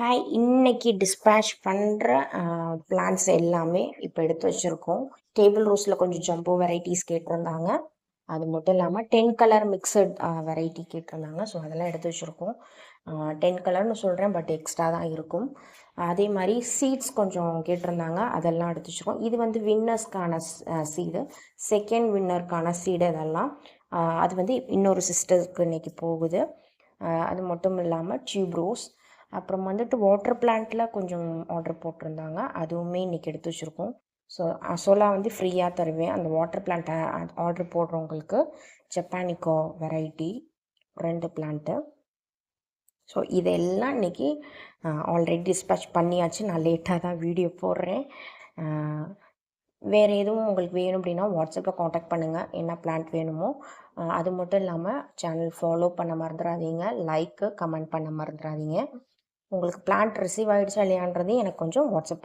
Hi, இன்னைக்கு dispatch பண்ணுற plans எல்லாமே இப்போ எடுத்து வச்சுருக்கோம். டேபிள் ரோஸில் கொஞ்சம் ஜம்போ வெரைட்டிஸ் கேட்டிருந்தாங்க. அது மட்டும் இல்லாமல் 10 கலர் மிக்சட் வெரைட்டி கேட்டிருந்தாங்க. ஸோ அதெல்லாம் எடுத்து வச்சுருக்கோம். 10 கலர்னு சொல்கிறேன், பட் எக்ஸ்ட்ரா தான் இருக்கும். அதே மாதிரி சீட்ஸ் கொஞ்சம் கேட்டிருந்தாங்க, அதெல்லாம் எடுத்து வச்சுருக்கோம். இது வந்து வின்னர்ஸ்க்கான சீடு, செகண்ட் வின்னருக்கான சீடு. இதெல்லாம் அது வந்து இன்னொரு சிஸ்டருக்கு இன்றைக்கி போகுது. அது மட்டும் இல்லாமல் டியூப் ரோஸ், அப்புறம் வந்துட்டு வாட்டர் பிளான்ட்டில் கொஞ்சம் ஆர்டர் போட்டிருந்தாங்க, அதுவுமே இன்றைக்கி எடுத்து வச்சுருக்கோம். ஸோ அசோலா வந்து ஃப்ரீயாக தருவேன் அந்த வாட்டர் பிளான்ட்டை ஆர்டர் போடுறவங்களுக்கு. ஜப்பானிக்கோ வெரைட்டி 2 பிளான்ட்டு. ஸோ இதெல்லாம் இன்றைக்கி ஆல்ரெடி டிஸ்பேட்ச் பண்ணியாச்சு. நான் லேட்டாக தான் வீடியோ போடுறேன். வேறு எதுவும் உங்களுக்கு வேணும் அப்படின்னா வாட்ஸ்அப்பில் காண்டாக்ட் பண்ணுங்கள், என்ன பிளான்ட் வேணுமோ. அது மட்டும் இல்லாமல் சேனல் ஃபாலோ பண்ண மறந்துடாதீங்க, லைக்கு கமெண்ட் பண்ண மறந்துடாதீங்க. உங்களுக்கு பிளான்ட் ரிசீவ் ஆகிடுச்சா இல்லையான்றதையும் எனக்கு கொஞ்சம் வாட்ஸ்அப்